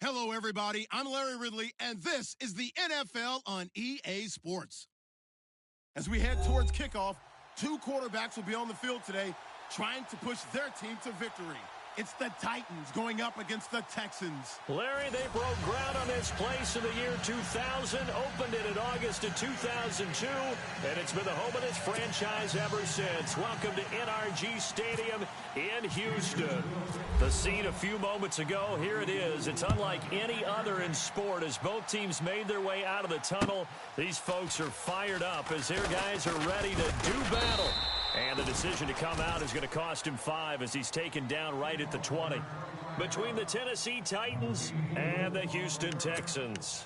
Hello, everybody. I'm Larry Ridley, and this is the NFL on EA Sports. As we head towards kickoff, two quarterbacks will be on the field today trying to push their team to victory. It's the Titans going up against the Texans. Larry, they broke ground on this place in the year 2000, opened it in August of 2002, and it's been the home of this franchise ever since. Welcome to NRG Stadium in Houston. The scene a few moments ago, here it is. It's unlike any other in sport as both teams made their way out of the tunnel. These folks are fired up as their guys are ready to do battle. And the decision to come out is going to cost him 5 as he's taken down right at the 20. Between the Tennessee Titans and the Houston Texans.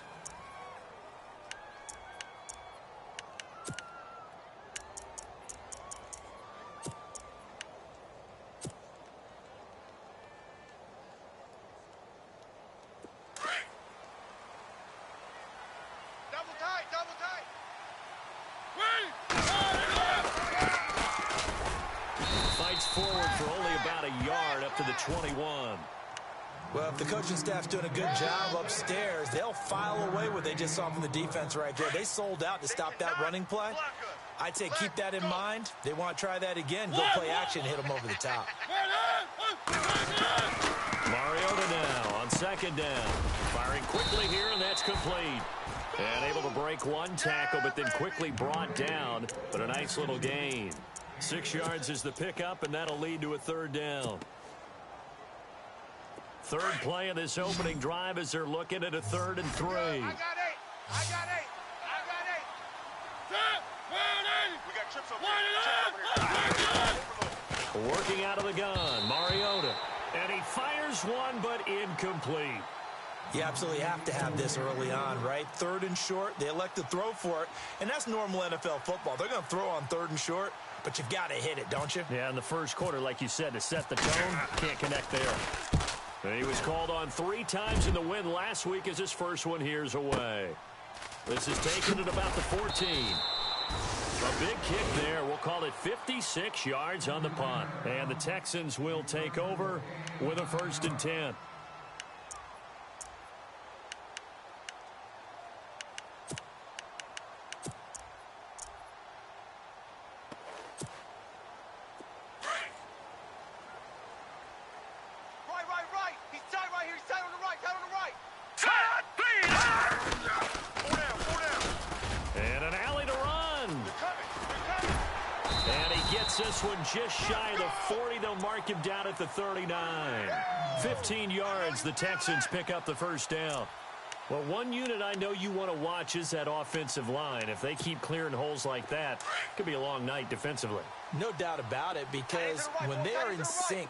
Forward for only about a yard up to the 21. Well, if the coaching staff's doing a good job upstairs, they'll file away what they just saw from the defense right there. They sold out to stop that running play. I'd say keep that in mind. They want to try that again. Go play action, hit them over the top. Mariota now on second down. Firing quickly here, and that's complete. And able to break one tackle, but then quickly brought down. But a nice little gain. 6 yards is the pickup, and that'll lead to a third down. Third play of this opening drive as they're looking at a 3rd and 3. I got 8. I got 8. I got 8. We got trips over here. Working out of the gun, Mariota. And he fires one, but incomplete. You absolutely have to have this early on, right? 3rd and short, they elect to throw for it, and that's normal NFL football. They're going to throw on 3rd and short, but you've got to hit it, don't you? Yeah, in the first quarter, like you said, to set the tone, can't connect there. And he was called on 3 times in the win last week as his first one here's away. This is taken at about the 14. A big kick there. We'll call it 56 yards on the punt. And the Texans will take over with a 1st and 10. This one just shy of the 40. They'll mark him down at the 39. 15 yards. The Texans pick up the 1st down. Well, one unit I know you want to watch is that offensive line. If they keep clearing holes like that, it could be a long night defensively. No doubt about it, because when they are in sync,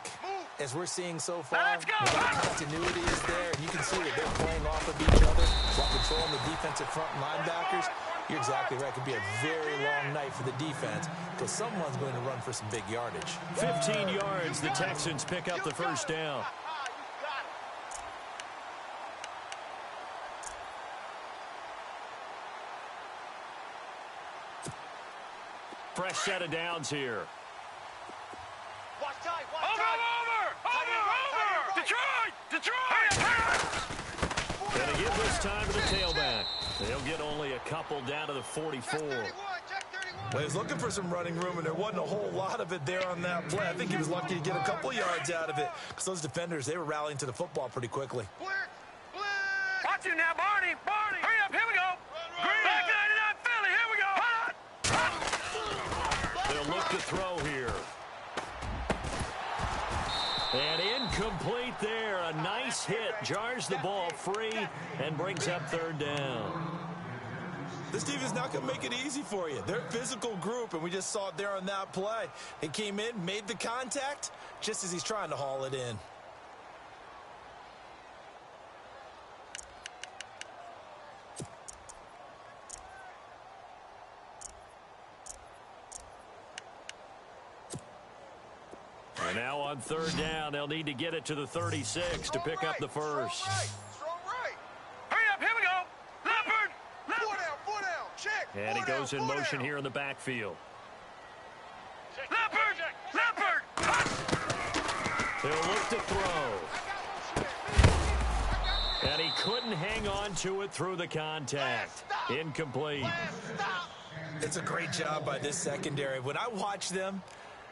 as we're seeing so far, the continuity is there, and you can see that they're playing off of each other while controlling the defensive front linebackers. You're exactly right. It could be a very long night for the defense because someone's going to run for some big yardage. 15 yards. The Texans pick up the 1st down. Fresh set of downs here. Watch time. Over! Detroit! Gonna give this time to the tailback. They'll get only a couple down to the 44. Well, he was looking for some running room, and there wasn't a whole lot of it there on that play. I think he was lucky to get a couple yards out of it because those defenders, they were rallying to the football pretty quickly. Watch him now, Barney! Hurry up, here we go! Back 99 Philly, here we go! They'll look to throw here. And incomplete there. A nice hit. Jars the ball free and brings up 3rd down. This team is not going to make it easy for you. They're a physical group, and we just saw it there on that play. They came in, made the contact, just as he's trying to haul it in. And now on 3rd down, they'll need to get it to the 36 to pick up the 1st. Strong right. Hurry up, here we go. Leopard! Four down. Check. And he goes in motion here in the backfield. Leopard! They'll look to throw. And he couldn't hang on to it through the contact. Incomplete. It's a great job by this secondary. When I watch them,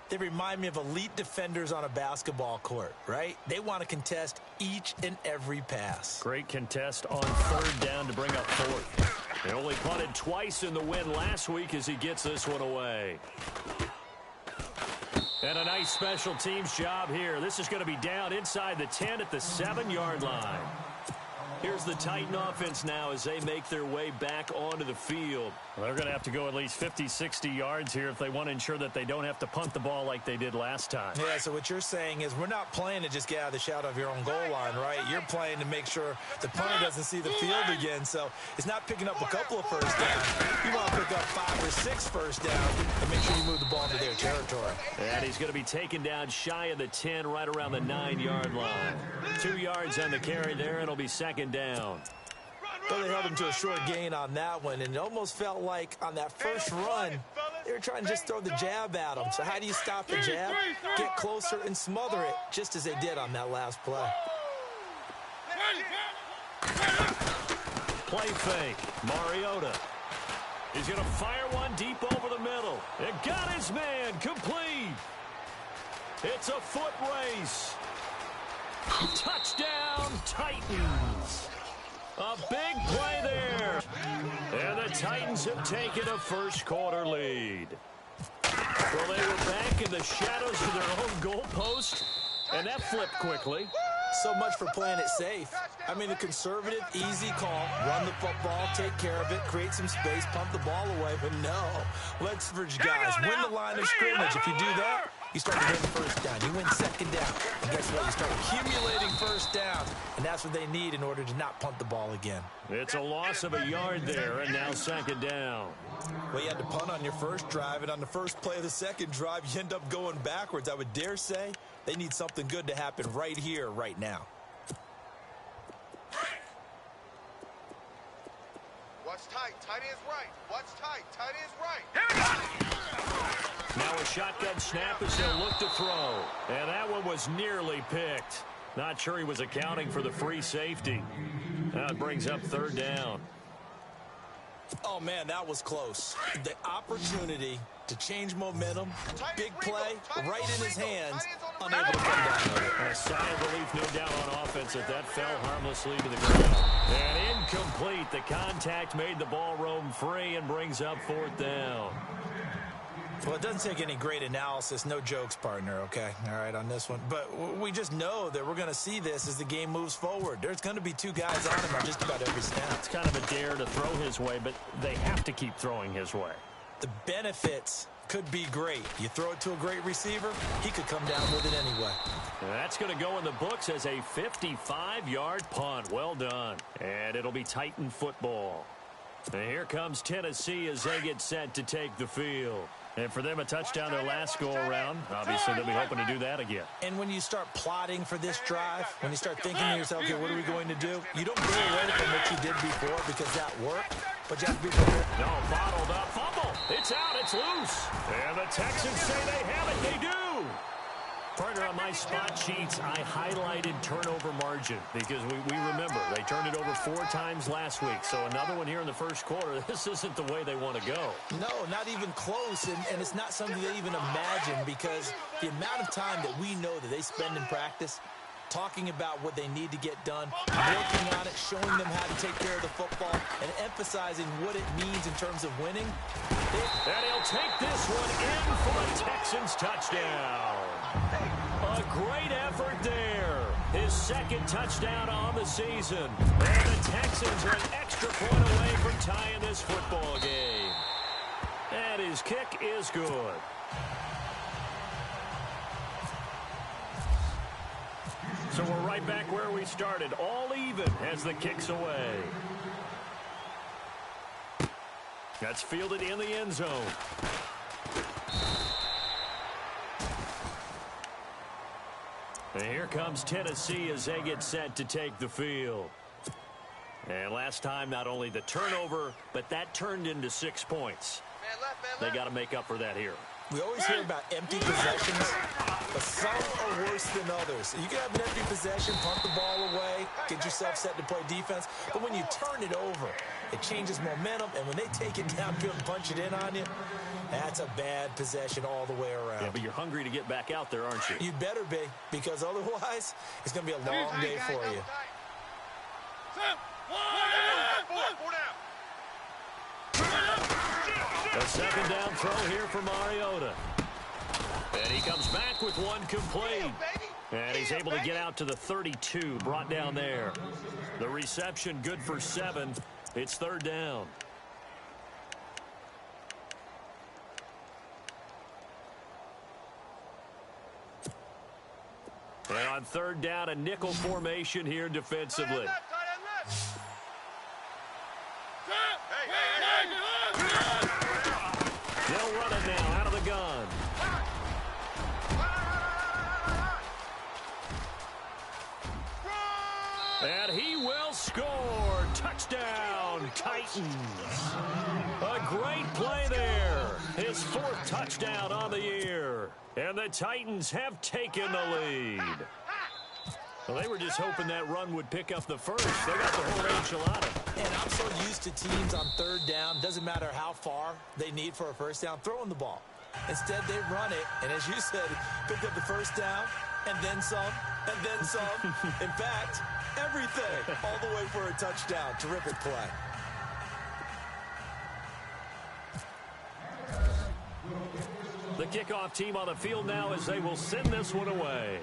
they remind me of elite defenders on a basketball court, right? They want to contest each and every pass. Great contest on third down to bring up fourth. They only punted twice in the win last week as he gets this one away. And a nice special teams job here. This is going to be down inside the 10 at the 7-yard line. Here's the Titan offense now as they make their way back onto the field. Well, they're going to have to go at least 50, 60 yards here if they want to ensure that they don't have to punt the ball like they did last time. Yeah, so what you're saying is we're not playing to just get out of the shadow of your own goal line, right? You're playing to make sure the punter doesn't see the field again. So it's not picking up a couple of first downs. You want to pick up 5 or 6 first downs and make sure you move the ball into their territory. And he's going to be taken down shy of the 10, right around the 9-yard line. 2 yards on the carry there, and it'll be second down. But they held him to a short gain on that one, and it almost felt like on that first run, they were trying to just throw the jab at him. So how do you stop the jab? Get closer and smother it, just as they did on that last play. Play fake. Mariota. He's going to fire one deep over the middle. It got his man. Complete. It's a foot race. Touchdown, Titans. A big play there. And the Titans have taken a first-quarter lead. Well, they were back in the shadows of their own goalpost, and that flipped quickly. So much for playing it safe. I mean, the conservative, easy call, run the football, take care of it, create some space, pump the ball away. But no, leverage guys, win the line of scrimmage. If you do that, you start to win first down. You win second down. And guess what? You start accumulating first downs. And that's what they need in order to not punt the ball again. It's a loss of a yard there, and now second down. Well, you had to punt on your first drive, and on the first play of the second drive, you end up going backwards. I would dare say they need something good to happen right here, right now. What's tight? Tight is right. What's tight? Tight is right. Here we go. Now a shotgun snap as he'll look to throw. And that one was nearly picked. Not sure he was accounting for the free safety. Now it brings up third down. Oh, man, that was close. The opportunity to change momentum, big play, right in his hands, unable to come down with it. A sigh of relief, no doubt, on offense that that fell harmlessly to the ground. And incomplete. The contact made the ball roam free and brings up fourth down. Well, it doesn't take any great analysis. No jokes, partner, okay? All right, on this one. But we just know that we're going to see this as the game moves forward. There's going to be 2 guys on him on just about every snap. It's kind of a dare to throw his way, but they have to keep throwing his way. The benefits could be great. You throw it to a great receiver, he could come down with it anyway. And that's going to go in the books as a 55-yard punt. Well done. And it'll be Titan football. And here comes Tennessee as they get set to take the field. And for them, a touchdown their last go-around. Obviously, they'll be hoping to do that again. And when you start plotting for this drive, when you start thinking to yourself, okay, what are we going to do? You don't go away from what you did before because that worked, but you have to be prepared. No, bottled up, fumble. It's out, it's loose. And the Texans say they have it. They do. Partner, on my spot sheets, I highlighted turnover margin because we remember they turned it over 4 times last week. So another one here in the first quarter. This isn't the way they want to go. No, not even close, and it's not something they even imagine because the amount of time that we know that they spend in practice talking about what they need to get done, working on it, showing them how to take care of the football, and emphasizing what it means in terms of winning. And he'll take this one in for a Texans touchdown. A great effort there. His second touchdown on the season. And the Texans are an extra point away from tying this football game. And his kick is good. So we're right back where we started, all even as the kick's away. That's fielded in the end zone. And here comes Tennessee as they get set to take the field. And last time, not only the turnover, but that turned into 6 points. They got to make up for that here. We always hear about empty possessions, but some are worse than others. You can have an empty possession, punt the ball away, get yourself set to play defense. But when you turn it over, it changes momentum. And when they take it downfield and punch it in on you, that's a bad possession all the way around. Yeah, but you're hungry to get back out there, aren't you? You better be, because otherwise it's going to be a long day for you. A second down throw here for Mariota. And he comes back with one complete. And he's able to get out to the 32, brought down there. The reception good for 7. It's third down. And on third down, a nickel formation here defensively. They'll run it now out of the gun. And he will score. Touchdown, Titans. A great play there. His 4th touchdown on the year. And the Titans have taken the lead. Well, they were just hoping that run would pick up the first. They got the whole enchilada. And I'm so used to teams on third down, doesn't matter how far they need for a first down, throwing the ball. Instead, they run it, and as you said, picked up the first down, and then some, and then some. In fact, everything, all the way for a touchdown. Terrific play. The kickoff team on the field now as they will send this one away.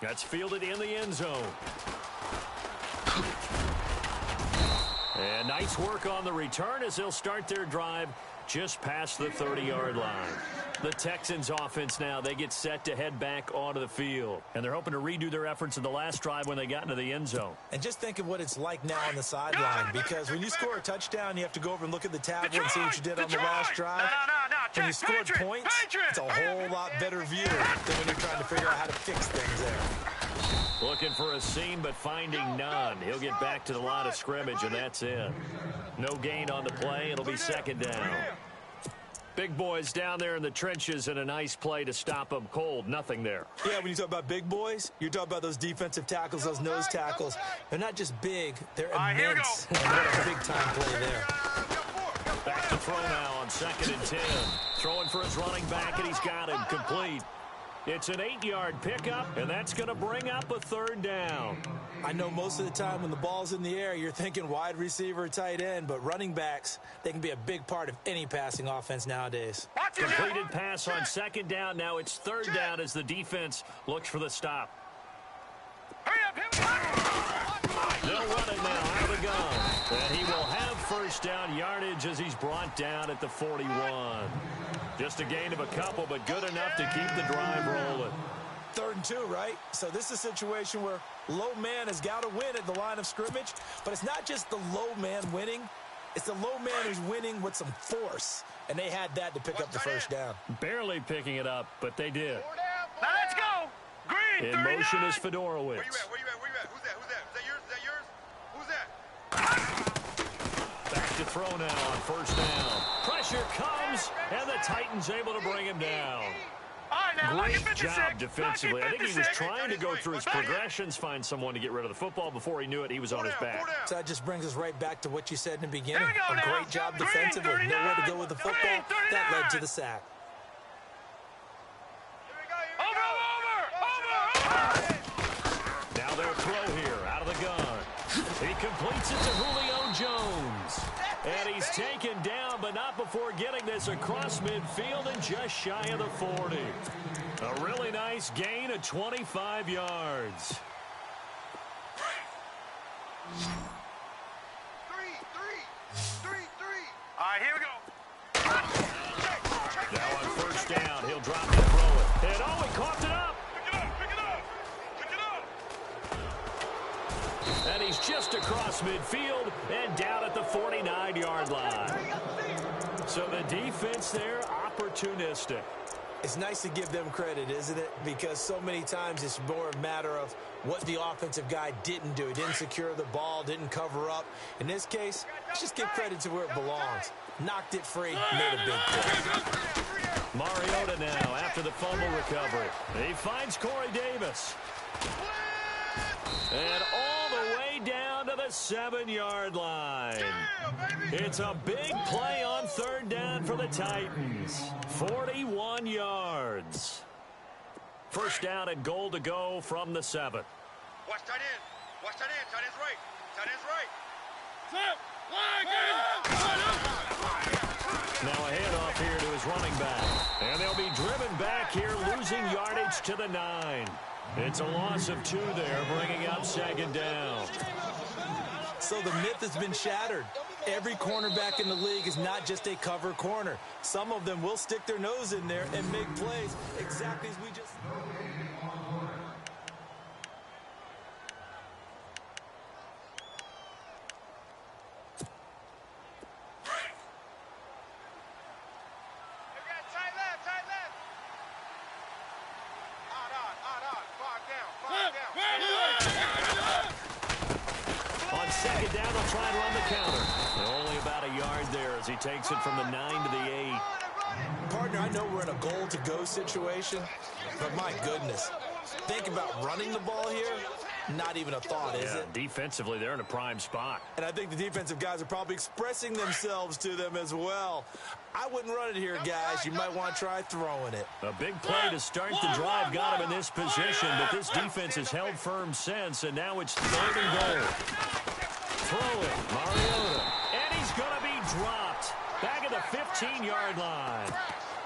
That's fielded in the end zone. And nice work on the return as they'll start their drive just past the 30-yard line. The Texans offense now, they get set to head back onto the field. And they're hoping to redo their efforts in the last drive when they got into the end zone. And just think of what it's like now on the sideline, because when you score a touchdown, you have to go over and look at the tablet and see what you did on the last drive. When you scored points, it's a whole lot better view than when you're trying to figure out how to fix things there. Looking for a seam, but finding none. He'll get back to the line of scrimmage, and that's it. No gain on the play. It'll be second down. Big boys down there in the trenches, and a nice play to stop them cold. Nothing there. Yeah, when you talk about big boys, you're talking about those defensive tackles, those nose tackles. They're not just big, they're immense. And what a big-time play there. Back to throw now on 2nd and 10. Throwing for his running back, and he's got him complete. It's an 8-yard pickup, and that's going to bring up a third down. I know most of the time when the ball's in the air, you're thinking wide receiver, tight end, but running backs, they can be a big part of any passing offense nowadays. Completed pass on 2nd down. Now it's third down as the defense looks for the stop. They'll run it now out of the gun. And he will have first down yardage as he's brought down at the 41. Just a gain of a couple, but good enough to keep the drive rolling. 3rd and 2, right? So this is a situation where low man has got to win at the line of scrimmage, but it's not just the low man winning. It's the low man who's winning with some force, and they had that to pick up the first down. Barely picking it up, but they did. Now let's go. Green, In 39. motion is Fedorowicz. Where you at? Where you at? Where you at? Who's that? Who's that? Is that yours? Is that yours? Who's that? Back to throw now on first down. Pressure comes, and the Titans able to bring him down. Great job defensively. I think he was trying to go through his progressions, find someone to get rid of the football. Before he knew it, he was on his back. So that just brings us right back to what you said in the beginning. A great job defensively. Nowhere to go with the football. That led to the sack. Now their throw here out of the gun. He completes it to Julio Jones. And he's taken down, but not before getting this across midfield and just shy of the 40. A really nice gain of 25 yards. Three. All right, here we go. Now on first down, he'll drop and throw it. And oh, he coughed it up. Pick it up. And he's just across midfield and down at the 49-yard line. So the defense there, opportunistic. It's nice to give them credit, isn't it? Because so many times it's more a matter of what the offensive guy didn't do. He didn't secure the ball, didn't cover up. In this case, just give credit to where it belongs. Knocked it free, made a big play. Mariota now after the fumble recovery. He finds Corey Davis. And all the way down to the 7-yard line. It's a big play on third down for the Titans. 41 yards. First down and goal to go from the 7. Watch tight end. Watch tight end. Tight end's right. Tight end's right. Now a handoff here to his running back. And they'll be driven back here, losing yardage to the 9. It's a loss of 2 there, bringing up second down. So the myth has been shattered. Every cornerback in the league is not just a cover corner. Some of them will stick their nose in there and make plays exactly as we just... Second down, they'll try and run the counter. Only about a yard there as he takes it from the 9 to the 8. Partner, I know we're in a goal-to-go situation, but my goodness, think about running the ball here. Not even a thought, is it? Defensively, they're in a prime spot. And I think the defensive guys are probably expressing themselves to them as well. I wouldn't run it here, guys. You might want to try throwing it. A big play to start the drive got him in this position, but this defense has held firm since, and now it's 3rd and goal. Throw it, Mariota, and he's going to be dropped. Back at the 15-yard line.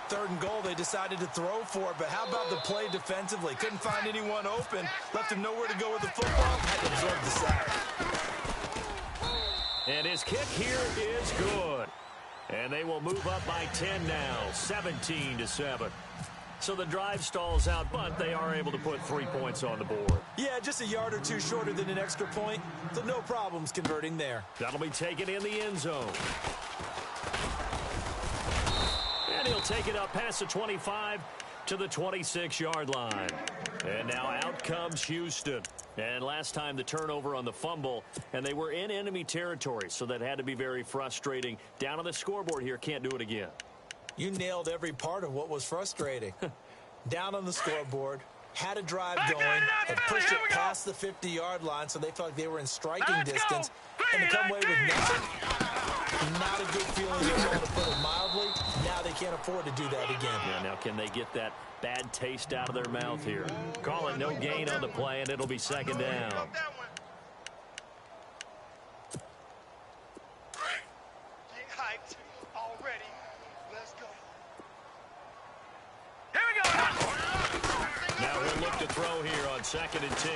3rd and goal, they decided to throw for it, but how about the play defensively? Couldn't find anyone open, left him nowhere to go with the football, had to absorb the sack. And his kick here is good. And they will move up by 10 now, 17-7. So the drive stalls out, but they are able to put 3 points on the board. Yeah, just a yard or 2 shorter than an extra point, so no problems converting there. That'll be taken in the end zone. And he'll take it up past the 25 to the 26-yard line. And now out comes Houston. And last time the turnover on the fumble, and they were in enemy territory, so that had to be very frustrating. Down on the scoreboard here, can't do it again. You nailed every part of what was frustrating. Down on the scoreboard, had a drive going, had pushed it past the 50-yard line, so they felt like they were in striking distance, and to come away with nothing, not a good feeling at all, to put it mildly. Now they can't afford to do that again. Yeah, now can they get that bad taste out of their mouth here? Call it no gain on the play, and it'll be second down. Get hyped already. Let's go. Now he'll look to throw here on 2nd and 10.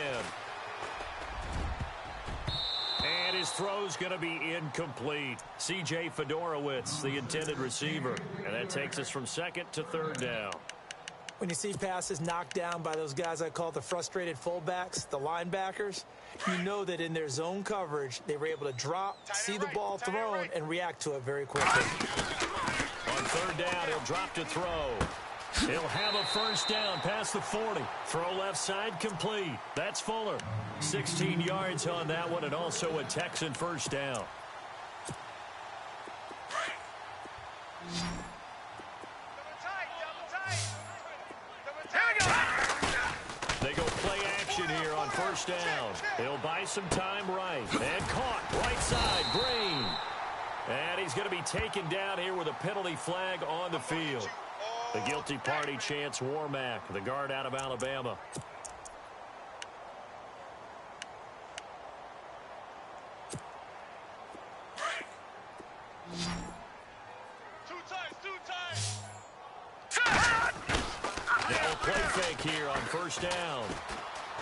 And his throw's going to be incomplete. C.J. Fedorowicz, the intended receiver. And that takes us from 2nd to 3rd down. When you see passes knocked down by those guys I call the frustrated fullbacks, the linebackers, you know that in their zone coverage, they were able to drop, see the ball thrown, and react to it very quickly. On 3rd down, he'll drop to throw. He'll have a first down past the 40. Throw left side complete. That's Fuller. 16 yards on that one, and also a Texan first down. They go play action here on first down. He'll buy some time right. And caught right side, Green. And he's going to be taken down here with a penalty flag on the field. The guilty party, Chance Warmack, the guard out of Alabama. Now a play fake here on first down.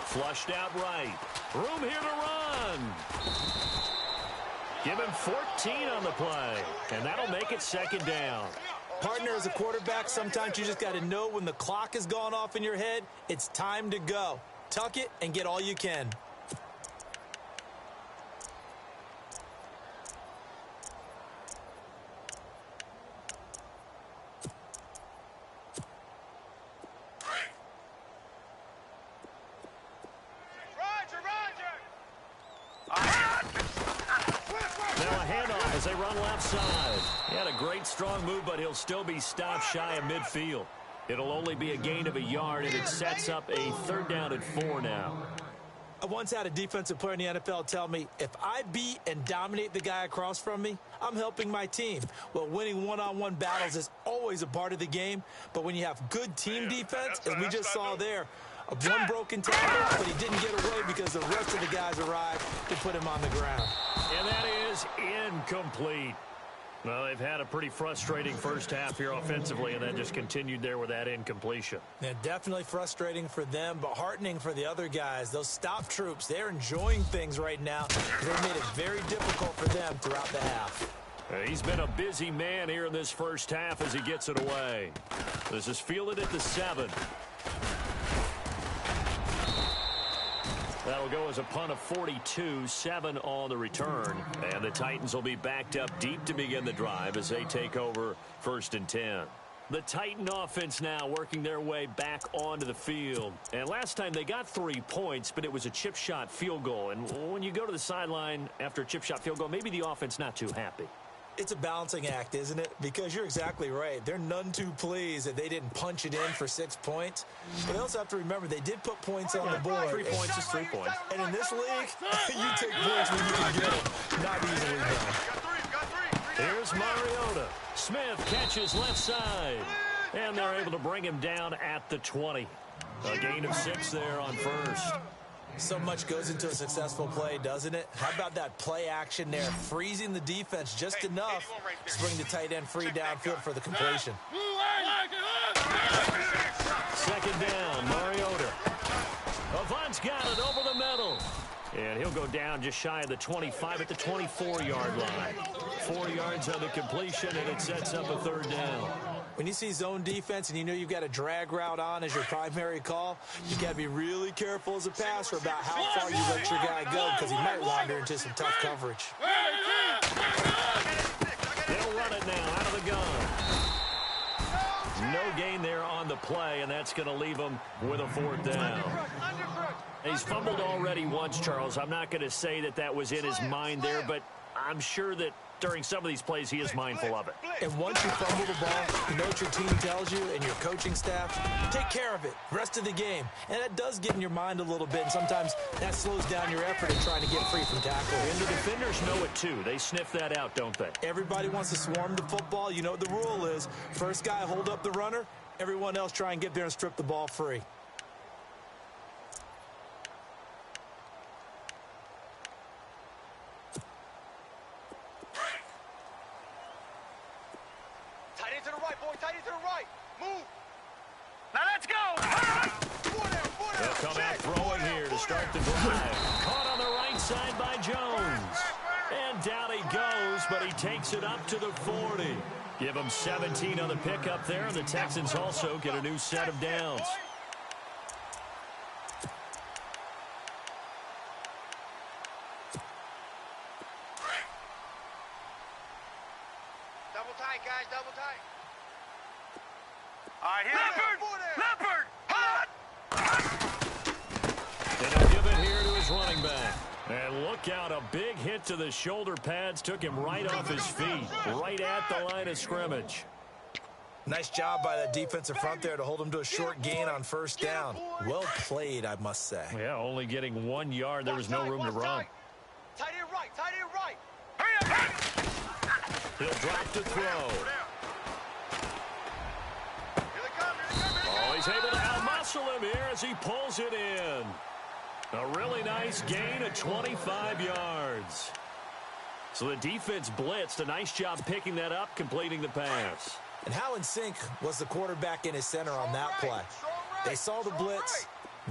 Flushed out right. Room here to run. Give him 14 on the play, and that'll make it second down. Partner, as a quarterback, sometimes you just got to know when the clock has gone off in your head, it's time to go. Tuck it and get all you can. As they run left side. He had a great strong move, but he'll still be stopped shy of midfield. It'll only be a gain of a yard, and it sets up a 3rd down and 4 now. I once had a defensive player in the NFL tell me, if I beat and dominate the guy across from me, I'm helping my team. Well, winning one-on-one battles is always a part of the game, but when you have good team defense, as we just saw there, one broken tackle, but he didn't get away because the rest of the guys arrived to put him on the ground. And that is incomplete. Well, they've had a pretty frustrating first half here offensively, and then just continued there with that incompletion. Yeah, definitely frustrating for them, but heartening for the other guys. Those stop troops, they're enjoying things right now. They've made it very difficult for them throughout the half. He's been a busy man here in this first half as he gets it away. This is fielded at the 7. That'll go as a punt of 42, 7 on the return. And the Titans will be backed up deep to begin the drive as they take over 1st and 10. The Titan offense now working their way back onto the field. And last time they got 3 points, but it was a chip shot field goal. And when you go to the sideline after a chip shot field goal, maybe the offense not too happy. It's a balancing act, isn't it? Because you're exactly right. They're none too pleased that they didn't punch it in for 6 points. But they also have to remember they did put points on the board. 3 points is 3 points. And in this league, you take points when you can get them. Not easily done. Here's Mariota. Smith catches left side. And they're able to bring him down at the 20. A gain of 6 there on first. So much goes into a successful play, doesn't it? How about that play action there, freezing the defense just enough to bring the tight end free downfield for the completion. 2nd down, Mariota. Avant's got it over the middle. And he'll go down just shy of the 25 at the 24-yard line. 4 yards on the completion, and it sets up a 3rd down. When you see zone defense and you know you've got a drag route on as your primary call, you've got to be really careful as a passer about how far you let your guy go because he might wander into some tough coverage. They'll run it now out of the gun. No gain there on the play, and that's going to leave him with a 4th down. He's fumbled already once, Charles. I'm not going to say that that was in his mind there, but I'm sure that during some of these plays, he is mindful of it. And once you fumble the ball, you know what your team tells you and your coaching staff, take care of it, rest of the game. And that does get in your mind a little bit, and sometimes that slows down your effort in trying to get free from tackle. And the defenders know it too. They sniff that out, don't they? Everybody wants to swarm the football. You know what the rule is. First guy hold up the runner, everyone else try and get there and strip the ball free. They'll come out throwing here to start the drive. Caught on the right side by Jones. And down he goes, but he takes it up to the 40. Give him 17 on the pickup there, and the Texans also get a new set of downs. Double tight, guys, double tight. All right, here Leopard! And he'll give it here to his running back. And look out, a big hit to the shoulder pads took him right off his feet, right at the line of scrimmage. Nice job by that defensive front there to hold him to a short gain on 1st down. Well played, I must say. Yeah, only getting 1 yard. There was no room to run. Tight end right. Hurry up! He'll drop to throw. Oh, he's able to outmuscle him here as he pulls it in. A really nice gain of 25 yards. So the defense blitzed. A nice job picking that up, completing the pass. And how in sync was the quarterback in his center on that play? They saw the blitz,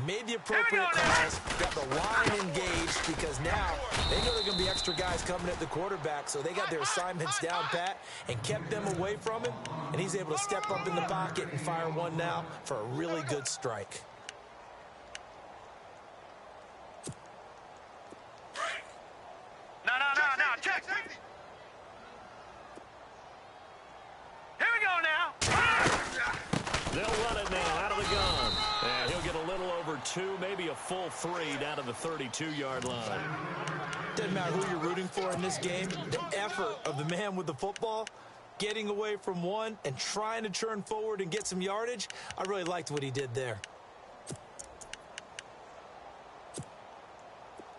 made the appropriate calls, got the line engaged because now they know there are going to be extra guys coming at the quarterback, so they got their assignments down pat and kept them away from him, and he's able to step up in the pocket and fire one now for a really good strike. No, check. Here we go now. They'll run it now out of the gun. And he'll get a little over 2, maybe a full 3 down to the 32-yard line. Doesn't matter who you're rooting for in this game. The effort of the man with the football, getting away from one and trying to turn forward and get some yardage. I really liked what he did there.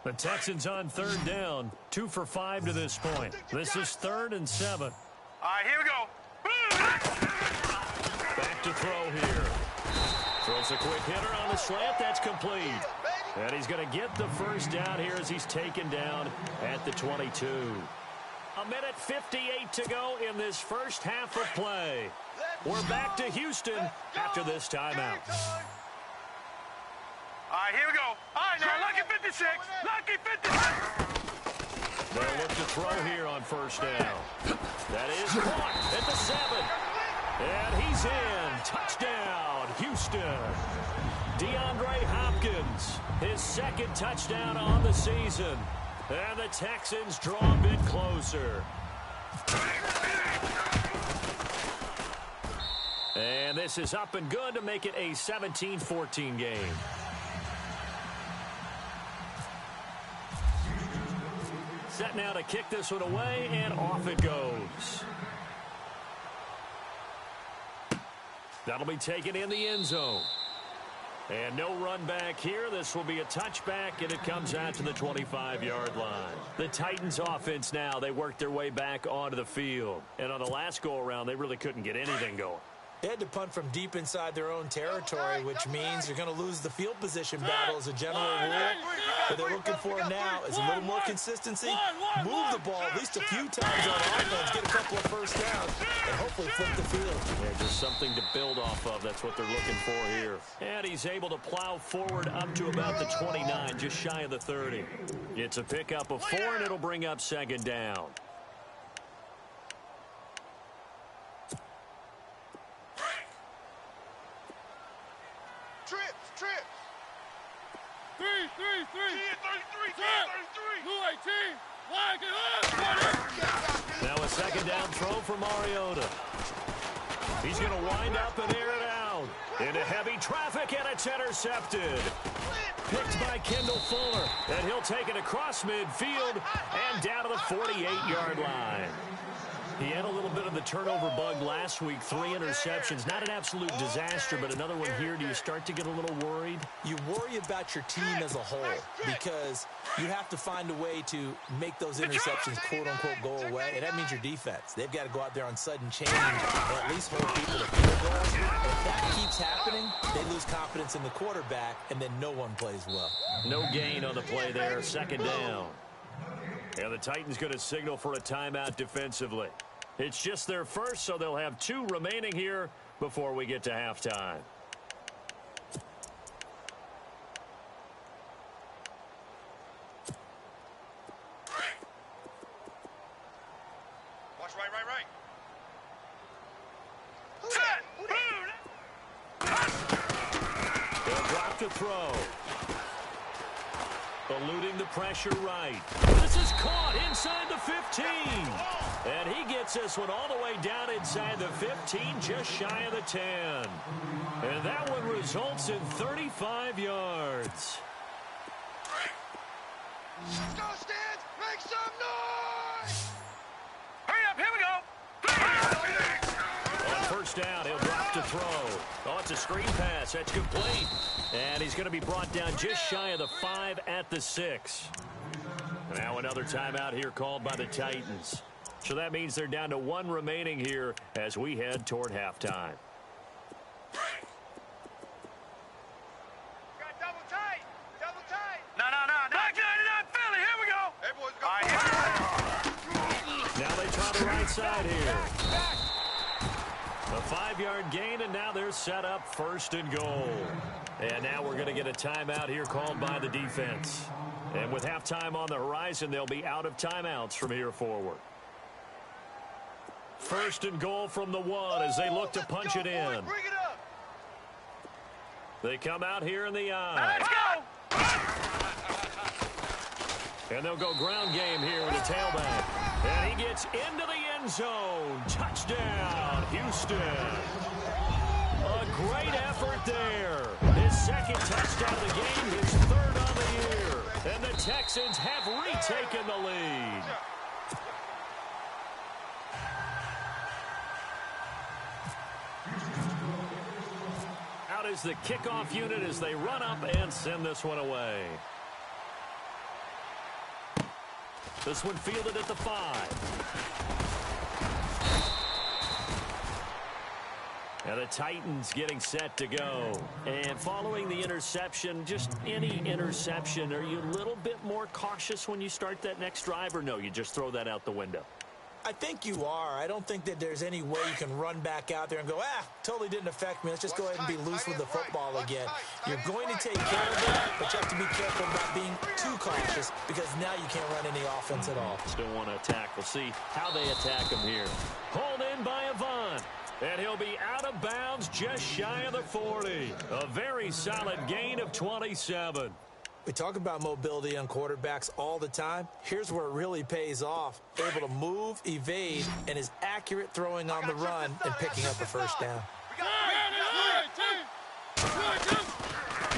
The Texans on third down, 2 for 5 to this point. This is 3rd and 7. All right, here we go. Back to throw here. Throws a quick hitter on the slant. That's complete. And he's going to get the first down here as he's taken down at the 22. 1:58 to go in this first half of play. We're back to Houston after this timeout. All right, here we go. All right, now, lucky 56. Lucky 56. They'll look to throw here on first down. That is caught at the 7. And he's in. Touchdown, Houston. DeAndre Hopkins, his 2nd touchdown on the season. And the Texans draw a bit closer. And this is up and good to make it a 17-14 game. Set now to kick this one away, and off it goes. That'll be taken in the end zone. And no run back here. This will be a touchback, and it comes out to the 25-yard line. The Titans offense now, they worked their way back onto the field. And on the last go-around, they really couldn't get anything going. They had to punt from deep inside their own territory, which means you're going to lose the field position battle as a general rule. What they're looking for now is a little more consistency, move the ball at least a few times on offense, get a couple of first downs, and hopefully flip the field. Yeah, just something to build off of. That's what they're looking for here. And he's able to plow forward up to about the 29, just shy of the 30. It's a pickup of 4, and it'll bring up 2nd down. Trips. 3, 33. 218. Line, get up. Now a 2nd down throw for Mariota. He's going to wind up and air it out. Into heavy traffic, and it's intercepted. Picked by Kendall Fuller. And he'll take it across midfield and down to the 48-yard line. He had a little bit of the turnover bug last week, 3 interceptions. Not an absolute disaster, but another one here. Do you start to get a little worried? You worry about your team as a whole because you have to find a way to make those interceptions, quote-unquote, go away, and that means your defense. They've got to go out there on sudden change and at least hold people to field goals. If that keeps happening, they lose confidence in the quarterback, and then no one plays well. No gain on the play there, 2nd down. And the Titans going to signal for a timeout defensively. It's just their first, so they'll have 2 remaining here before we get to halftime. Watch right. They'll drop to throw. Eluding the pressure right. This is caught inside the 15. And he gets this one all the way down inside the 15, just shy of the 10. And that one results in 35 yards. Let's go, Stans. Make some noise. Hurry up. Here we go. On first down, he'll drop to throw. Oh, it's a screen pass. That's complete. And he's going to be brought down just shy of the 5 at the 6. Now another timeout here called by the Titans. So that means they're down to 1 remaining here as we head toward halftime. Double tight. No. Back 99 Philly. Here we go. Hey, boys, go. All right, here we go. Now they try the right side here. A 5-yard gain, and now they're set up 1st and goal. And now we're going to get a timeout here called by the defense. And with halftime on the horizon, they'll be out of timeouts from here forward. 1st and goal from the 1 as they look to punch it in. Bring it up. They come out here in the eye. Let's go. And they'll go ground game here with a tailback. And he gets into the end zone. Touchdown, Houston. A great effort there. His 2nd touchdown of the game, his 3rd on the year. And the Texans have retaken the lead. is the kickoff unit as they run up and send this one away. This one fielded at the 5. And the Titans getting set to go. And following the interception, just any interception, are you a little bit more cautious when you start that next drive, or no, you just throw that out the window? I think you are. I don't think that there's any way you can run back out there and go, totally didn't affect me. Let's just go ahead and be loose with the football again. You're going to take care of it, but you have to be careful about being too cautious because now you can't run any offense at all. Still want to attack. We'll see how they attack him here. Hauled in by Avant. And he'll be out of bounds just shy of the 40. A very solid gain of 27. We talk about mobility on quarterbacks all the time. Here's where it really pays off. Able to move, evade, and his accurate throwing on the run and picking up a first down.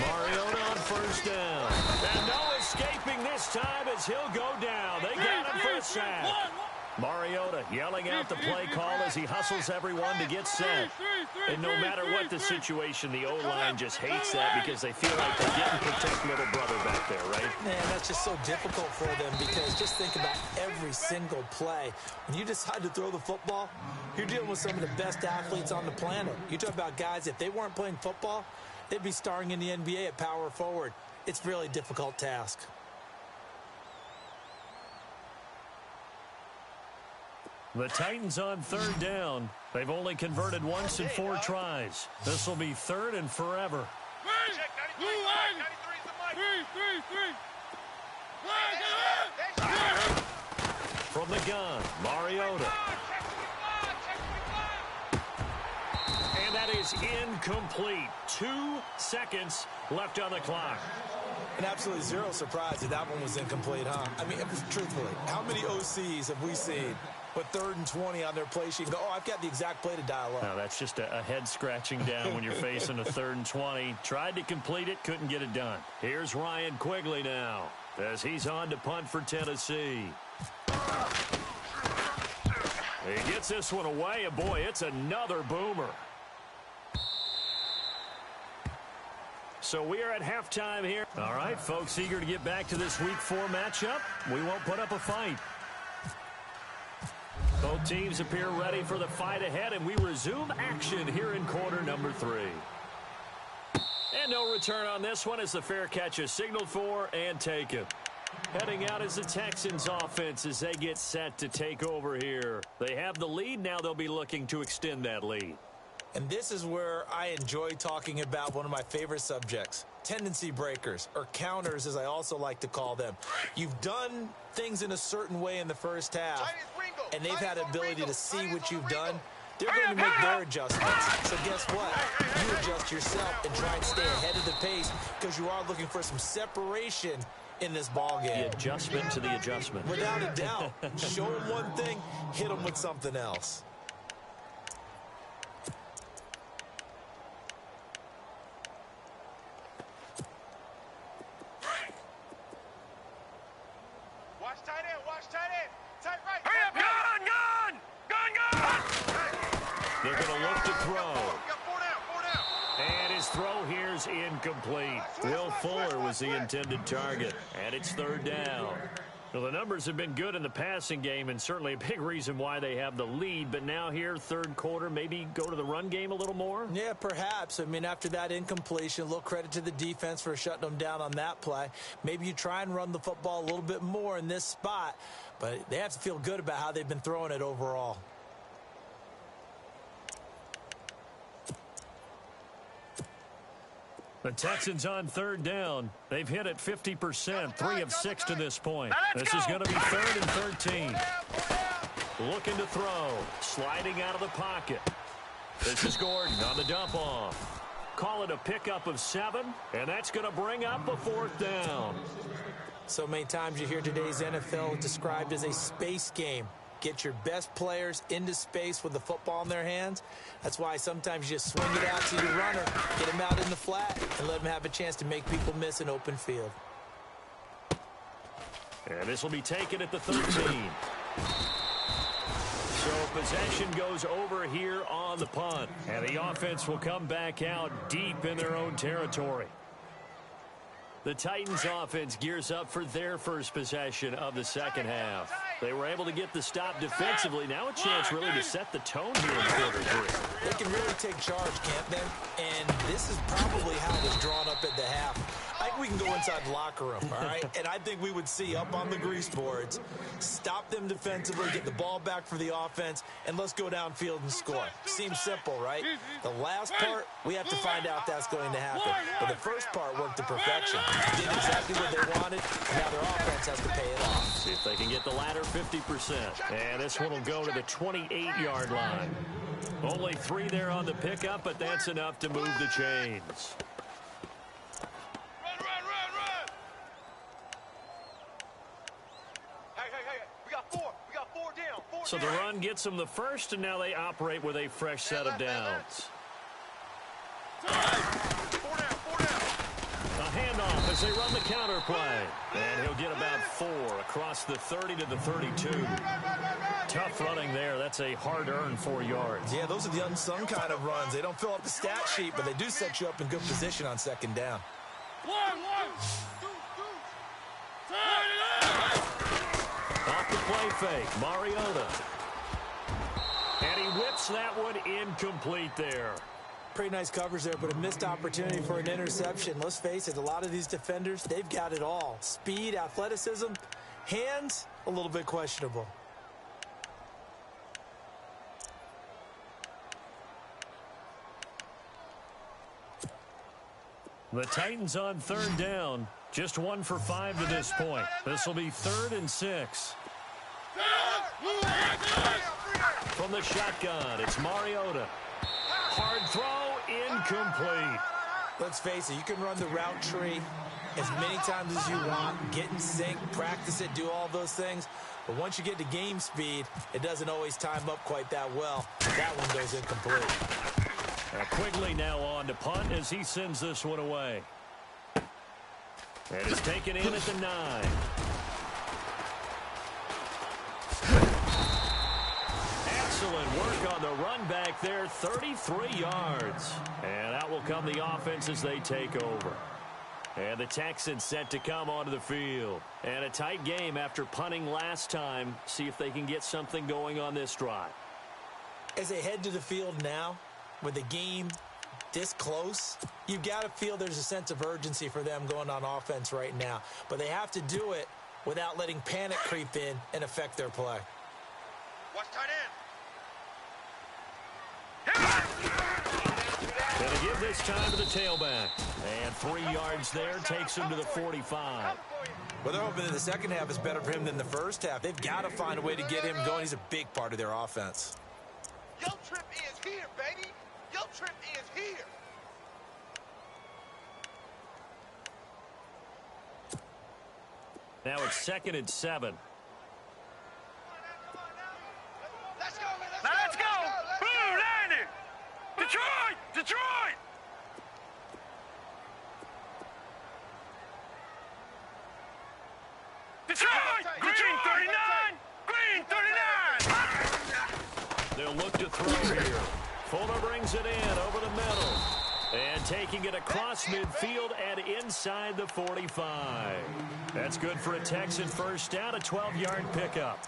Mariota on first down. And no escaping this time as he'll go down. They got him for a sack. Mariota yelling out the play call as he hustles everyone to get set. And no matter what the situation, the O-line just hates that because they feel like they didn't protect little brother back there, right? Man, that's just so difficult for them because just think about every single play. When you decide to throw the football, you're dealing with some of the best athletes on the planet. You talk about guys, if they weren't playing football, they'd be starring in the NBA at power forward. It's a really difficult task. The Titans on third down. They've only converted once in 4 tries. This will be third and forever. From the gun, Mariota. And that is incomplete. 2 seconds left on the clock. And absolutely zero surprise that one was incomplete, huh? I mean, truthfully, how many OCs have we seen with 3rd and 20 on their play sheet and go, I've got the exact play to dial up? No, that's just a head scratching down when you're facing a 3rd and 20. Tried to complete it, couldn't get it done. Here's Ryan Quigley now as he's on to punt for Tennessee. He gets this one away, and boy, it's another boomer. So we are at halftime here. All right, folks, eager to get back to this Week 4 matchup. We won't put up a fight. Both teams appear ready for the fight ahead, and we resume action here in quarter number 3. And no return on this one as the fair catch is signaled for and taken. Heading out is the Texans offense as they get set to take over here. They have the lead. Now they'll be looking to extend that lead. And this is where I enjoy talking about one of my favorite subjects, tendency breakers, or counters as I also like to call them. You've done things in a certain way in the first half, and they've had the ability to see what you've done. They're going to make their adjustments. So guess what? You adjust yourself and try and stay ahead of the pace because you are looking for some separation in this ball game. The adjustment to the adjustment. Without a doubt. Show them one thing, hit them with something else. They're going to look to throw. And his throw here's incomplete. Will Fuller was the intended target. And it's 3rd down. Well, the numbers have been good in the passing game and certainly a big reason why they have the lead. But now here, 3rd quarter, maybe go to the run game a little more? Yeah, perhaps. I mean, after that incompletion, a little credit to the defense for shutting them down on that play. Maybe you try and run the football a little bit more in this spot. But they have to feel good about how they've been throwing it overall. The Texans on 3rd down. They've hit it 50%, 3 of 6 to this point. This is going to be 3rd and 13. Looking to throw. Sliding out of the pocket. This is Gordon on the dump off. Call it a pickup of 7, and that's going to bring up a 4th down. So many times you hear today's NFL described as a space game. Get your best players into space with the football in their hands. That's why sometimes you just swing it out to your runner, get him out in the flat, and let him have a chance to make people miss an open field. And this will be taken at the 13. So possession goes over here on the punt. And the offense will come back out deep in their own territory. The Titans offense gears up for their first possession of the second half. They were able to get the stop defensively. Now a chance really to set the tone here in quarter three. They can really take charge, can't they? And this is probably how it was drawn up at the half. I think we can go inside the locker room, all right? And I think we would see up on the grease boards, stop them defensively, get the ball back for the offense, and let's go downfield and score. Seems simple, right? The last part, we have to find out that's going to happen. But the first part worked to perfection. Did exactly what they wanted, and now their offense has to pay it off. See if they can get the latter 50%. And this one will go to the 28-yard line. Only 3 there on the pickup, but that's enough to move the chains. So the run gets them the first, and now they operate with a fresh set of downs. A handoff as they run the counter play. And he'll get about 4 across the 30 to the 32. Tough running there. That's a hard-earned 4 yards. Yeah, those are the unsung kind of runs. They don't fill up the stat sheet, but they do set you up in good position on second down. Off the play fake, Mariota. And he whips that one incomplete there. Pretty nice coverage there, but a missed opportunity for an interception. Let's face it, a lot of these defenders, they've got it all. Speed, athleticism, hands, a little bit questionable. The Titans on third down. Just 1 for 5 to this point. This will be 3rd and 6. From the shotgun, it's Mariota. Hard throw, incomplete. Let's face it, you can run the route tree as many times as you want, get in sync, practice it, do all those things. But once you get to game speed, it doesn't always time up quite that well. That one goes incomplete. Quigley now on to punt as he sends this one away. And it's taken in at the 9. Excellent work on the run back there, 33 yards. And out will come the offense as they take over. And the Texans set to come onto the field. And a tight game after punting last time. See if they can get something going on this drive. As they head to the field now, with the game this close, you've got to feel there's a sense of urgency for them going on offense right now. But they have to do it without letting panic creep in and affect their play. Watch tight end. Going to give this time to the tailback. And 3 yards there takes him to the 45. Well, they're hoping that the second half is better for him than the first half. They've got to find a way to get him going. He's a big part of their offense. Yo trip is here, baby. Yo trip is here. Now it's 2nd and 7. Let's go, man. Let's go. Boom, landing. Detroit. Detroit. Detroit. Green 39. Green 39. They'll look to throw here. Fuller brings it in over the middle. And taking it across midfield and inside the 45. That's good for a Texan first down, a 12-yard pickup.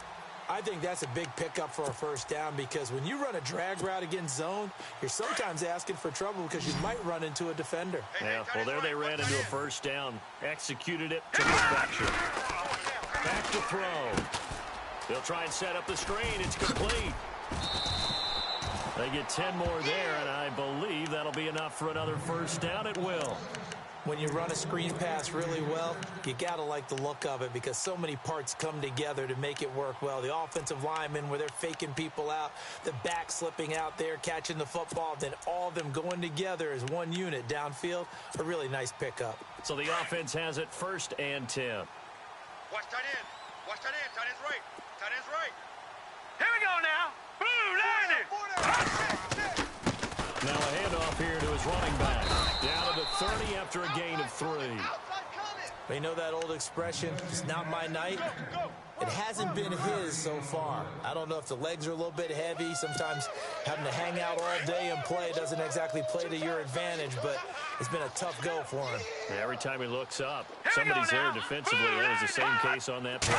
I think that's a big pickup for a first down because when you run a drag route against zone, you're sometimes asking for trouble because you might run into a defender. Yeah, well, there they ran into a first down. Executed it to perfection. Back to throw. They'll try and set up the screen. It's complete. They get 10 more there, and I believe that'll be enough for another first down at will. When you run a screen pass really well, you got to like the look of it because so many parts come together to make it work well. The offensive linemen where they're faking people out, the back slipping out there, catching the football, then all of them going together as one unit downfield, a really nice pickup. So the offense has it 1st and 10. Watch tight end. Watch tight end. Tight end's right. Tight end's right. Here we go now. Boom, landing. Now a handoff here to his running back. Down to the 30 after a gain of 3. But you know that old expression, it's not my night? It hasn't been his so far. I don't know if the legs are a little bit heavy. Sometimes having to hang out all day and play doesn't exactly play to your advantage, but it's been a tough go for him. Yeah, every time he looks up, somebody's there defensively. That was the same case on that play.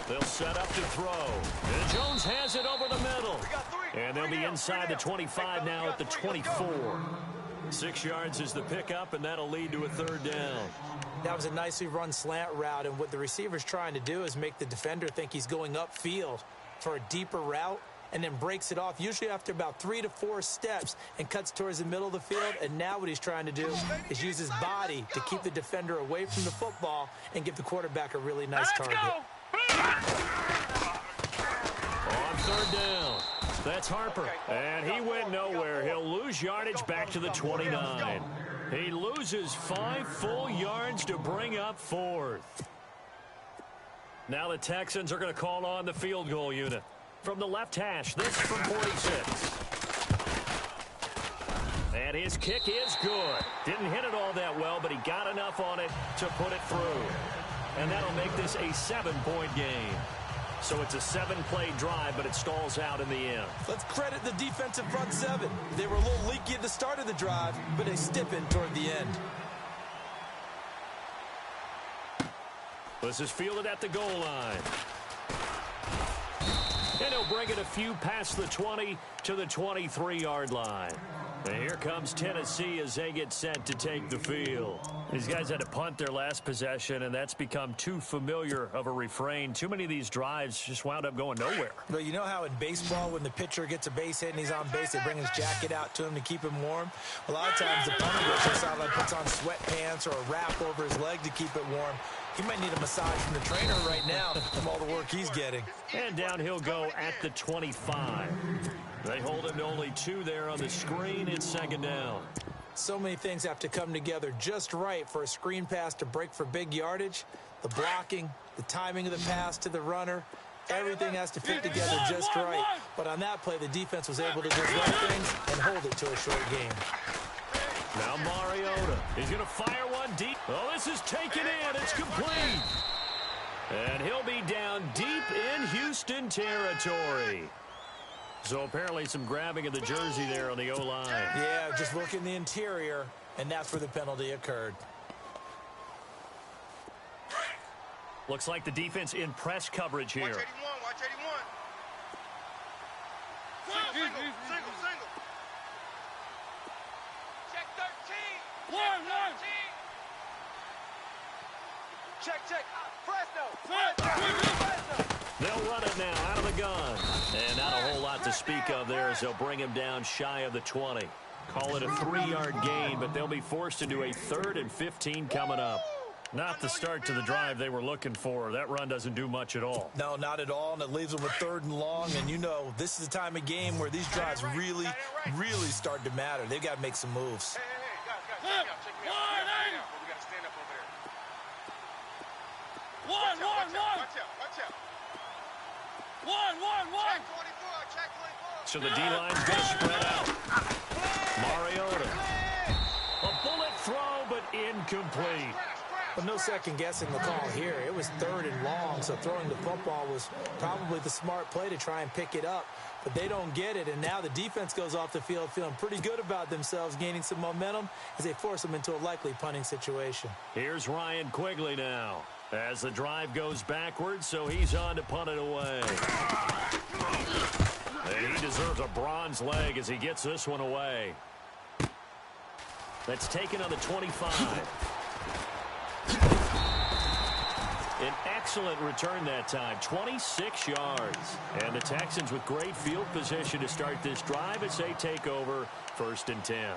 They'll set up to throw. And Jones has it over the middle. And they'll be inside the 25 now at the 24. 6 yards is the pickup, and that'll lead to a third down. That was a nicely run slant route, and what the receiver's trying to do is make the defender think he's going upfield for a deeper route, and then breaks it off, usually after about 3 to 4 steps, and cuts towards the middle of the field. And now what he's trying to do is use his body to keep the defender away from the football and give the quarterback a really nice target. On third down, that's Harper. And he went nowhere. He'll lose yardage back to the 29. He loses 5 full yards to bring up fourth. Now the Texans are going to call on the field goal unit. From the left hash, this from 46. And his kick is good. Didn't hit it all that well, but he got enough on it to put it through. And that'll make this a 7-point game. So it's a 7-play drive, but it stalls out in the end. Let's credit the defensive front seven. They were a little leaky at the start of the drive, but they stiffened toward the end. This is fielded at the goal line. And he'll bring it a few past the 20 to the 23-yard line. And here comes Tennessee as they get set to take the field. These guys had to punt their last possession, and that's become too familiar of a refrain. Too many of these drives just wound up going nowhere. Well, you know how in baseball, when the pitcher gets a base hit and he's on base, they bring his jacket out to him to keep him warm? A lot of times the punter goes inside and puts on sweatpants or a wrap over his leg to keep it warm. He might need a massage from the trainer right now from all the work he's getting. And down he'll go at the 25. They hold him to only 2 there on the screen. It's second down. So many things have to come together just right for a screen pass to break for big yardage. The blocking, the timing of the pass to the runner, everything has to fit together just right. But on that play, the defense was able to just run things and hold it to a short game. Now Mariota. He's going to fire one deep. Oh, this is taken in. It's complete. And he'll be down deep in Houston territory. So apparently some grabbing of the jersey there on the O-line. Yeah, just look in the interior, and that's where the penalty occurred. Looks like the defense in press coverage here. Watch 81, watch 81. Single. Check 13. 1. Check. Fresno. They'll run it now out of the gun. And not a whole lot to speak of there as they'll bring him down shy of the 20. Call it a 3-yard gain, but they'll be forced into a 3rd and 15 coming up. Not the start to the drive they were looking for. That run doesn't do much at all. No, not at all, and it leaves them with 3rd and long. And you know, this is the time of game where these drives really start to matter. They've got to make some moves. Guys, check me out. We got to stand up over there. 1. Watch out. 1. Check 24. So the D-line's going to spread out. Mariota. A bullet throw, but incomplete. But no second guessing the call here. It was 3rd and long, so throwing the football was probably the smart play to try and pick it up. But they don't get it, and now the defense goes off the field feeling pretty good about themselves, gaining some momentum as they force them into a likely punting situation. Here's Ryan Quigley now as the drive goes backwards, so he's on to punt it away. And he deserves a bronze leg as he gets this one away. That's taken on the 25. An excellent return that time, 26 yards. And the Texans with great field position to start this drive as they take over 1st and 10.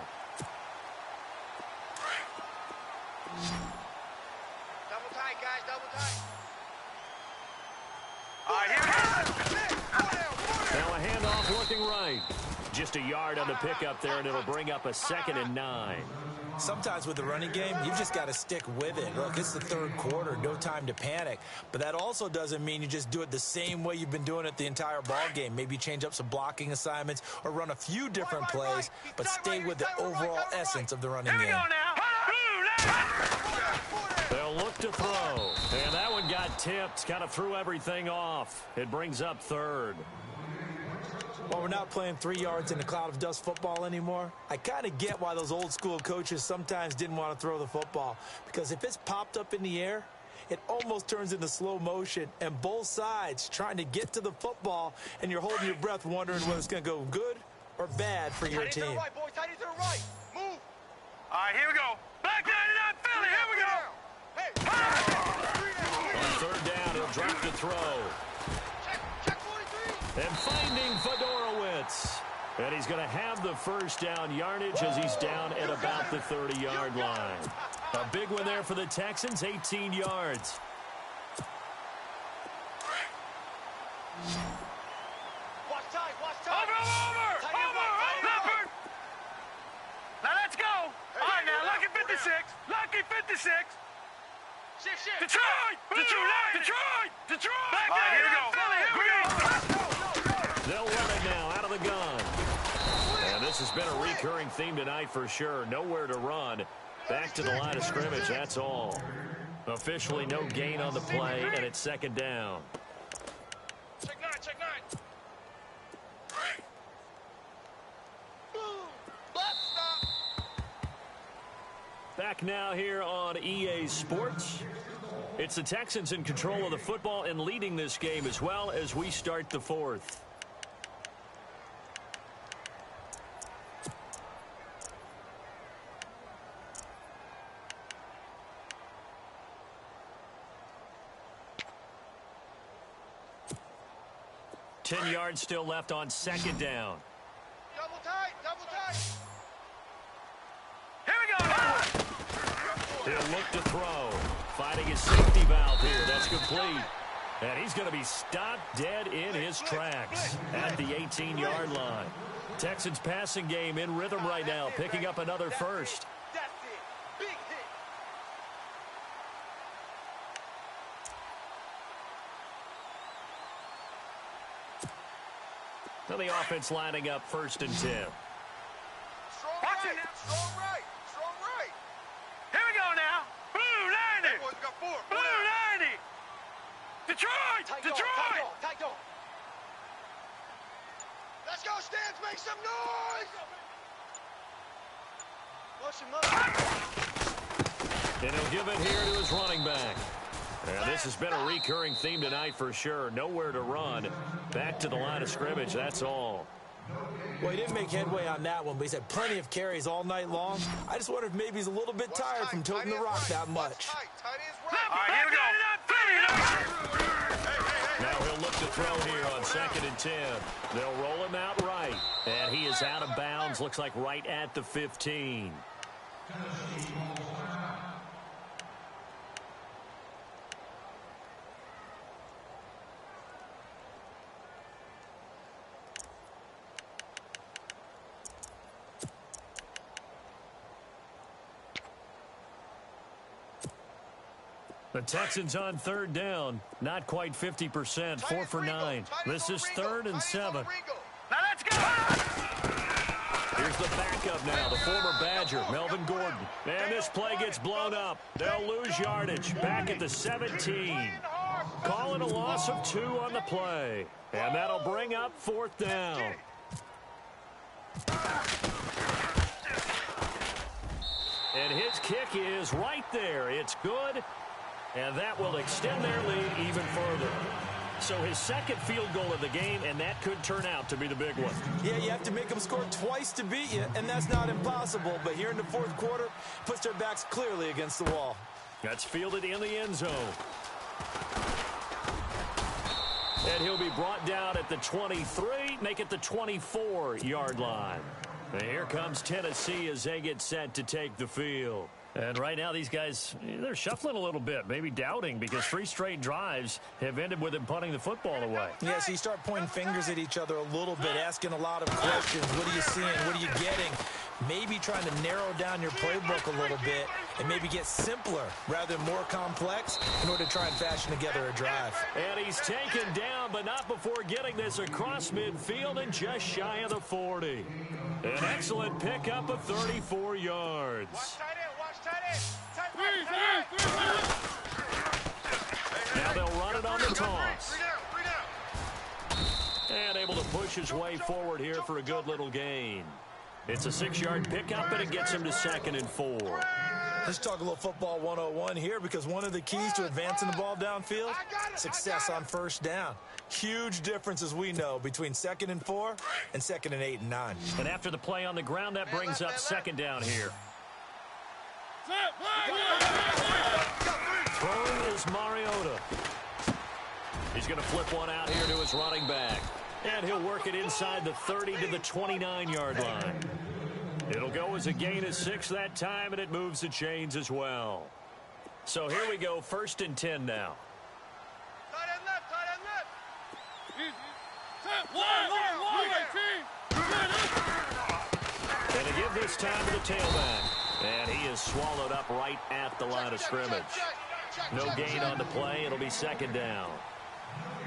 Double tight, guys, double tight. All right, here it is. Now a handoff looking right. Just a yard on the pickup there, and it'll bring up a 2nd and 9. Sometimes with the running game, you've just got to stick with it. Look, it's the 3rd quarter, no time to panic. But that also doesn't mean you just do it the same way you've been doing it the entire ball game. Maybe change up some blocking assignments or run a few different plays, but stay with the overall essence of the running game. The left to throw. And that one got tipped, kind of threw everything off. It brings up third. Well, we're not playing 3 yards in a cloud of dust football anymore. I kind of get why those old school coaches sometimes didn't want to throw the football. Because if it's popped up in the air, it almost turns into slow motion. And both sides trying to get to the football, and you're holding your breath wondering whether it's going to go good or bad for your team. Tight end to the right, boys. Tight end to the right. Move. All right, here we go. Back 99 Philly. Here we go. Hey. On third down, he'll drop to throw. Check 43. And finding Fedorowicz. And he's going to have the first down yardage as he's down at about the 30-yard line. A big one there for the Texans, 18 yards. Watch tight. Over. Leopard. Now let's go. All right, now, lucky 56. Lucky 56. Shit. Detroit. Back there, here we go. They'll run it now out of the gun. And this has been a recurring theme tonight for sure. Nowhere to run. Back to the line of scrimmage, that's all. Officially no gain on the play, and it's second down. Check nine. Back now here on EA Sports. It's the Texans in control of the football and leading this game as well as we start the fourth. Ten yards still left on second down. Double tight. Here we go. He'll look to throw. Finding his safety valve here. That's complete. And he's going to be stopped dead in his tracks at the 18-yard line. Texans passing game in rhythm right now, picking up another first. That's it. Big hit. Now the offense lining up 1st and 10. Strong right. Here we go now. Blue 90. Blue 90. Detroit. Tight go. Let's go, Stans. Make some noise. Motion. And he'll give it here to his running back. And this has been a recurring theme tonight for sure. Nowhere to run. Back to the line of scrimmage, that's all. Well, he didn't make headway on that one, but he's had plenty of carries all night long. I just wonder if maybe he's a little bit tired from toting the rock that much. All right, here we go. Now he'll look to throw here on 2nd and 10. They'll roll him out right. And he is out of bounds, looks like right at the 15. The Texans on third down. Not quite 50%. 4 for 9. This is 3rd and 7. Now let's go. Here's the backup now, the former Badger, Melvin Gordon. And this play gets blown up. They'll lose yardage. Back at the 17. Calling a loss of 2 on the play. And that'll bring up 4th down. And his kick is right there. It's good. And that will extend their lead even further. So his second field goal of the game, and that could turn out to be the big one. Yeah, you have to make them score twice to beat you, and that's not impossible. But here in the 4th quarter, puts their backs clearly against the wall. That's fielded in the end zone. And he'll be brought down at the 23, make it the 24-yard line. And here comes Tennessee as they get set to take the field. And right now, these guys, they're shuffling a little bit, maybe doubting, because 3 straight drives have ended with them punting the football away. Yeah, so you start pointing fingers at each other a little bit, asking a lot of questions. What are you seeing? What are you getting? Maybe trying to narrow down your playbook a little bit and maybe get simpler rather than more complex in order to try and fashion together a drive. And he's taken down, but not before getting this across midfield and just shy of the 40. An excellent pickup of 34 yards. Watch tight end. Now they'll run it on the toss. And able to push his way forward here for a good little gain. It's a 6-yard pickup, and it gets him to 2nd and 4. Let's talk a little football 101 here, because one of the keys to advancing the ball downfield, success on first down. Huge difference, as we know, between 2nd and 4 and 2nd and 8 and 9. And after the play on the ground, that brings up 2nd down here. Throwing is Mariota. He's going to flip one out here to his running back. And he'll work it inside the 30 to the 29-yard line. It'll go as a gain of 6 that time, and it moves the chains as well. So here we go, 1st and 10 now. Tight end left, tight end left. And to give this time to the tailback. And he is swallowed up right at the line of scrimmage. No gain on the play. It'll be 2nd down.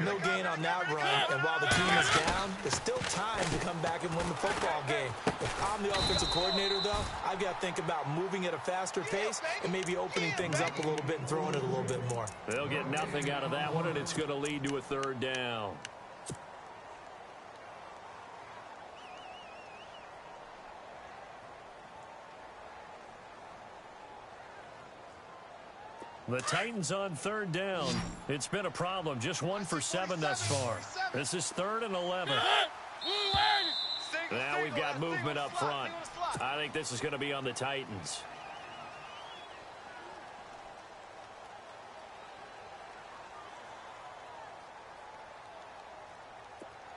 No gain on that run, and while the team is down, there's still time to come back and win the football game. If I'm the offensive coordinator, though, I've got to think about moving at a faster pace and maybe opening things up a little bit and throwing it a little bit more. They'll get nothing out of that one, and it's going to lead to a 3rd down. The Titans on 3rd down. It's been a problem. Just 1 for 7 thus far. This is 3rd and 11. Now we've got movement up front. I think this is going to be on the Titans.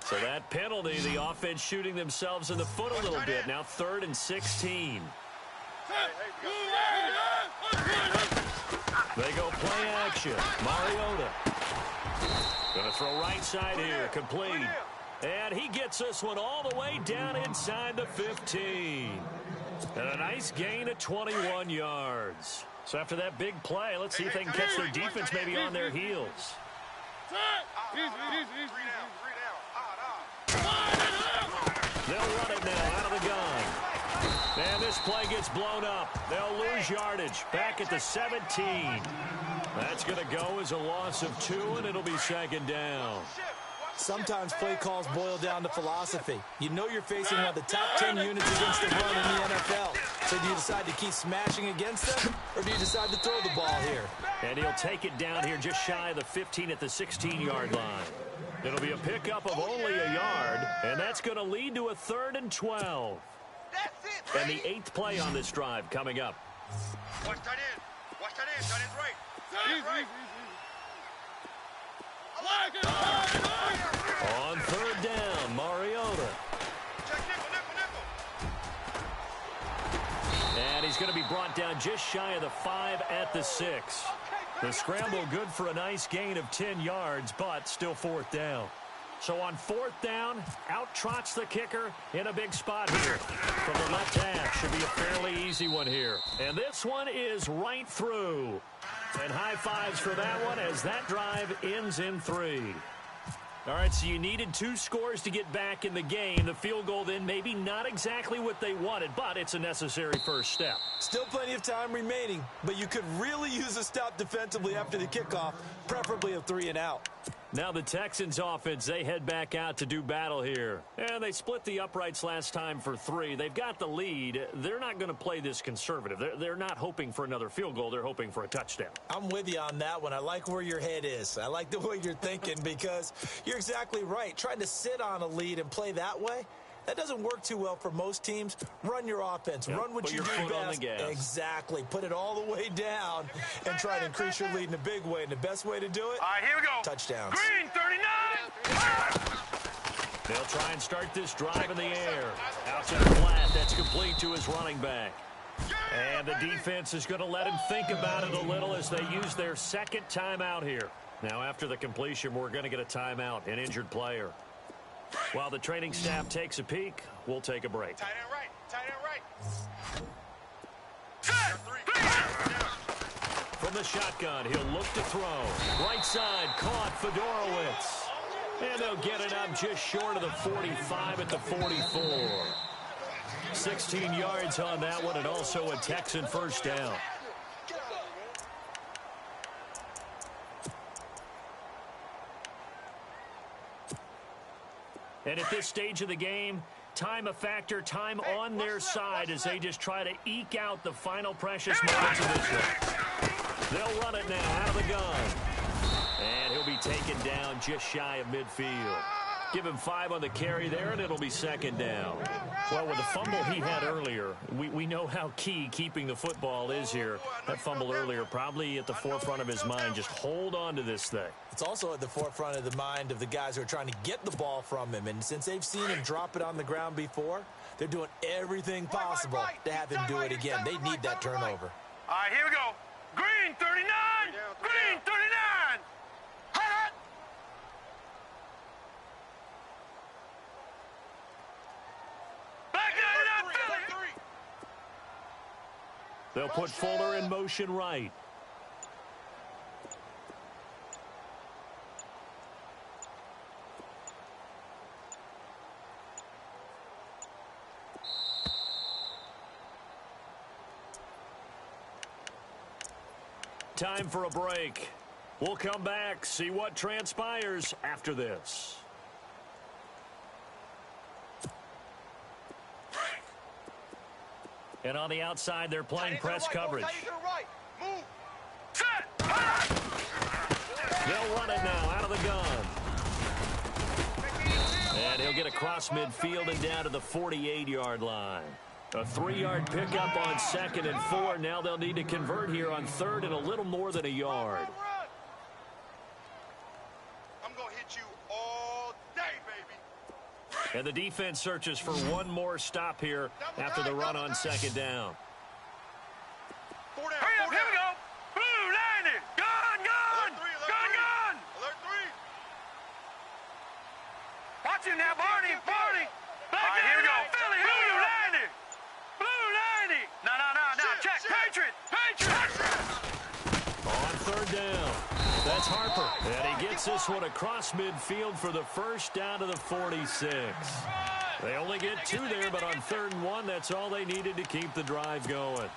So that penalty, the offense shooting themselves in the foot a little bit. Now 3rd and 16. They go play action. Mariota. Going to throw right side here. Complete. And he gets this one all the way down inside the 15. And a nice gain of 21 yards. So after that big play, let's see if they can catch their defense maybe on their heels. They'll run it now out of the gun. And this play gets blown up. They'll lose yardage. Back at the 17. That's going to go as a loss of 2, and it'll be 2nd down. Sometimes play calls boil down to philosophy. You know you're facing one of the top 10 units against the run in the NFL. So do you decide to keep smashing against them, or do you decide to throw the ball here? And he'll take it down here just shy of the 15 at the 16-yard line. It'll be a pickup of only a yard, and that's going to lead to a 3rd and 12. And the 8th play on this drive coming up. Watch that in. Watch that in. That is right. That is right. On 3rd down, Mariota. Check nickel. And he's going to be brought down just shy of the 5 at the 6. The scramble good for a nice gain of 10 yards, but still 4th down. So on 4th down, out trots the kicker in a big spot here. From the left half, should be a fairly easy one here. And this one is right through. And high fives for that one as that drive ends in 3. All right, so you needed 2 scores to get back in the game. The field goal then maybe not exactly what they wanted, but it's a necessary first step. Still plenty of time remaining, but you could really use a stop defensively after the kickoff, preferably a 3 and out. Now the Texans offense, they head back out to do battle here. And they split the uprights last time for 3. They've got the lead. They're not going to play this conservative. They're not hoping for another field goal. They're hoping for a touchdown. I'm with you on that one. I like where your head is. I like the way you're thinking because you're exactly right. Trying to sit on a lead and play that way, that doesn't work too well for most teams. Run your offense. Yep. Run what you do Put your foot on the best. gas. Exactly. Put it all the way down and try to increase your lead in a big way. And the best way to do it, All right, here we go. touchdowns. Green, 39. They'll try and start this drive in the air. Out to the flat. That's complete to his running back. And the defense is going to let him think about it a little as they use their 2nd timeout here. Now, after the completion, we're going to get a timeout, an injured player. While the training staff takes a peek, we'll take a break. Tight end right. Tight end right. From the shotgun, he'll look to throw. Right side, caught Fedorowicz. And they'll get it up just short of the 45 at the 44. 16 yards on that one, and also a Texan first down. And at this stage of the game, time a factor, time on their side as they just try to eke out the final precious moments of this one. They'll run it now out of the gun. And he'll be taken down just shy of midfield. Give him 5 on the carry there, and it'll be second down. Well, with the fumble he had earlier, we know how key keeping the football is here. That fumble earlier probably at the forefront of his mind. Just hold on to this thing. It's also at the forefront of the mind of the guys who are trying to get the ball from him. And since they've seen him drop it on the ground before, they're doing everything possible to have him do it again. They need that turnover. All right, here we go. Green 39! Green 39! They'll put Fuller in motion right. Time for a break. We'll come back, see what transpires after this. And on the outside, they're playing press coverage. Move. They'll run it now out of the gun. And he'll get across midfield and down to the 48-yard line. A 3-yard pickup on 2nd and 4. Now they'll need to convert here on 3rd and a little more than a yard. I'm going to hit you all day, baby. And the defense searches for one more stop here after the run on 2nd down. Hurry up, here we go. Blue 90. Gun. Gun. Alert 3. Watch him now, Barney. All right, here we go. Philly, Blue 90. Blue 90. No. Check. Patriot. On 3rd down. That's Harper. And he gets this one across midfield for the first down to the 46. They only get 2 there, but on 3rd and 1, that's all they needed to keep the drive going.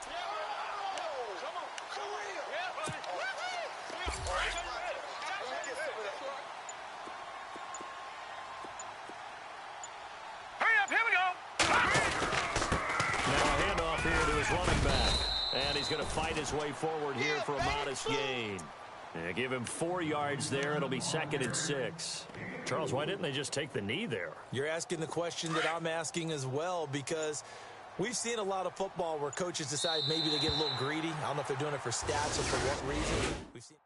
Hurry up, here we go. Now a handoff here to his running back. And he's going to fight his way forward here for a modest gain. Give him 4 yards there. It'll be 2nd and 6. Charles, why didn't they just take the knee there? You're asking the question that I'm asking as well, because we've seen a lot of football where coaches decide maybe they get a little greedy. I don't know if they're doing it for stats or for what reason. We've seen